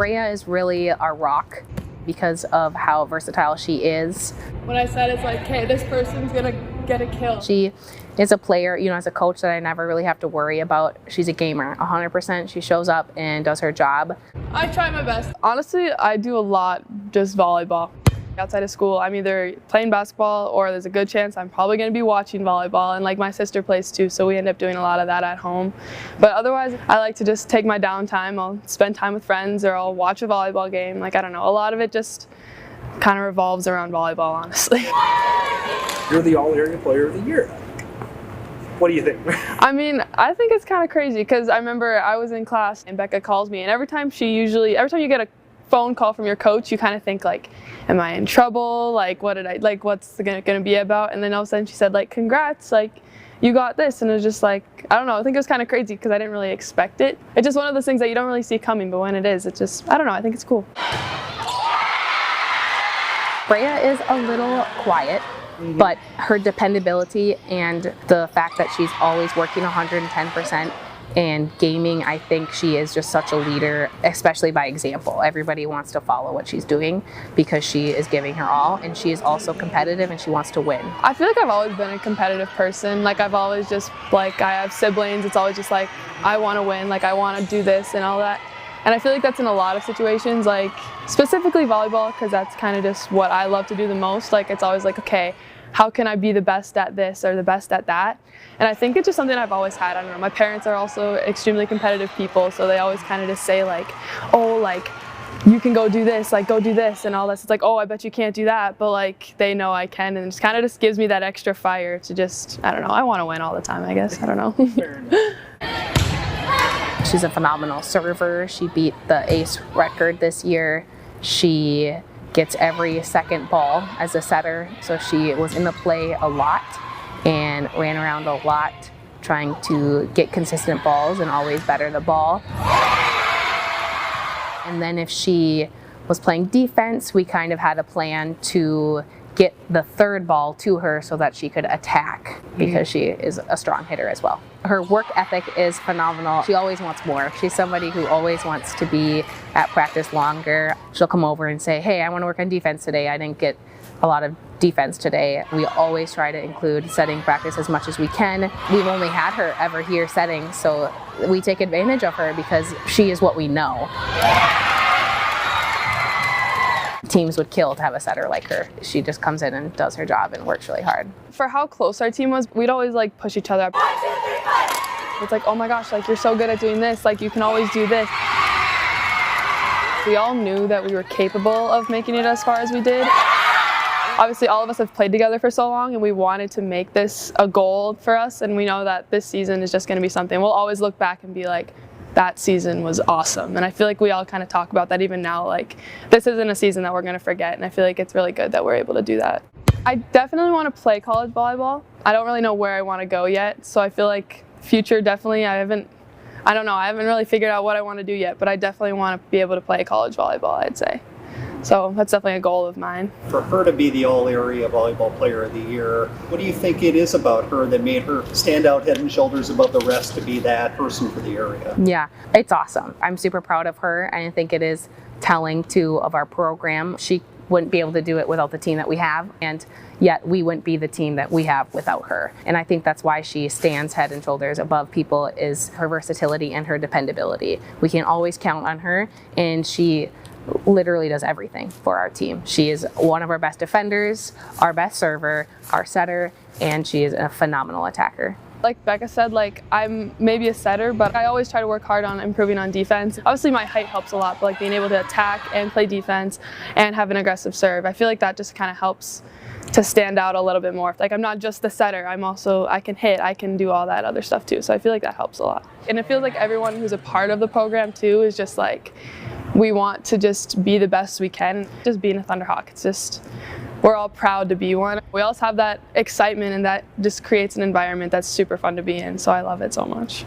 Braya is really our rock because of how versatile she is. When I said it's like, hey, this person's gonna get a kill. She is a player, as a coach that I never really have to worry about. She's a gamer, 100%. She shows up and does her job. I try my best. Honestly, I do a lot just volleyball. Outside of school, I'm either playing basketball or there's a good chance I'm probably going to be watching volleyball, and like my sister plays too, so we end up doing a lot of that at home. But otherwise, I like to just take my downtime. I'll spend time with friends or I'll watch a volleyball game. Like, I don't know, a lot of it just kind of revolves around volleyball, honestly. You're the All-Area Player of the Year. What do you think? I mean, I think it's kind of crazy because I remember I was in class and Becca calls me, and every time you get a phone call from your coach, you kind of think like, am I in trouble? Like, what's it gonna be about? And then all of a sudden she said like, congrats, like you got this. And it was just like, I don't know, I think it was kind of crazy because I didn't really expect it. It's just one of those things that you don't really see coming, but when it is, it's just, I don't know, I think it's cool. Braya is a little quiet, but her dependability and the fact that she's always working 110%, and gaming, I think she is just such a leader, especially by example. Everybody wants to follow what she's doing because she is giving her all, and she is also competitive and she wants to win. I feel like I've always been a competitive person. Like, I've always just, like, I have siblings, it's always just like, I want to win, like I want to do this and all that. And I feel like that's in a lot of situations, like specifically volleyball, because that's kind of just what I love to do the most. Like, it's always like, okay, how can I be the best at this or the best at that? And I think it's just something I've always had. I don't know, my parents are also extremely competitive people, so they always kind of just say like, oh, like, you can go do this, like, go do this and all this. It's like, oh, I bet you can't do that, but like, they know I can, and it just kind of just gives me that extra fire to just, I don't know, I want to win all the time, I guess, I don't know. She's a phenomenal server. She beat the ace record this year. She gets every second ball as a setter, so she was in the play a lot and ran around a lot trying to get consistent balls and always better the ball. And then if she was playing defense, we kind of had a plan to get the third ball to her so that she could attack, because she is a strong hitter as well. Her work ethic is phenomenal. She always wants more. She's somebody who always wants to be at practice longer. She'll come over and say, hey, I want to work on defense today. I didn't get a lot of defense today. We always try to include setting practice as much as we can. We've only had her ever here setting, so we take advantage of her because she is what we know. Teams would kill to have a setter like her. She just comes in and does her job and works really hard. For how close our team was, we'd always like push each other up. It's like, oh my gosh, like, you're so good at doing this, like you can always do this. We all knew that we were capable of making it as far as we did. Obviously, all of us have played together for so long, and we wanted to make this a goal for us, and we know that this season is just going to be something. We'll always look back and be like, that season was awesome. And I feel like we all kind of talk about that even now, like, this isn't a season that we're going to forget, and I feel like it's really good that we're able to do that. I definitely want to play college volleyball. I don't really know where I want to go yet, so I feel like future, definitely, I haven't really figured out what I want to do yet, but I definitely want to be able to play college volleyball, I'd say. So that's definitely a goal of mine. For her to be the All-Area Volleyball Player of the Year, what do you think it is about her that made her stand out head and shoulders above the rest to be that person for the area? Yeah, it's awesome. I'm super proud of her, and I think it is telling too of our program. She wouldn't be able to do it without the team that we have, and yet we wouldn't be the team that we have without her. And I think that's why she stands head and shoulders above people, is her versatility and her dependability. We can always count on her, and she literally does everything for our team. She is one of our best defenders, our best server, our setter, and she is a phenomenal attacker. Like Becca said, like, I'm maybe a setter, but I always try to work hard on improving on defense. Obviously my height helps a lot, but like being able to attack and play defense and have an aggressive serve, I feel like that just kind of helps to stand out a little bit more. Like, I'm not just the setter, I can hit, I can do all that other stuff too. So I feel like that helps a lot. And it feels like everyone who's a part of the program too is just like, we want to just be the best we can. Just being a Thunderhawk, it's just, we're all proud to be one. We also have that excitement, and that just creates an environment that's super fun to be in, so I love it so much.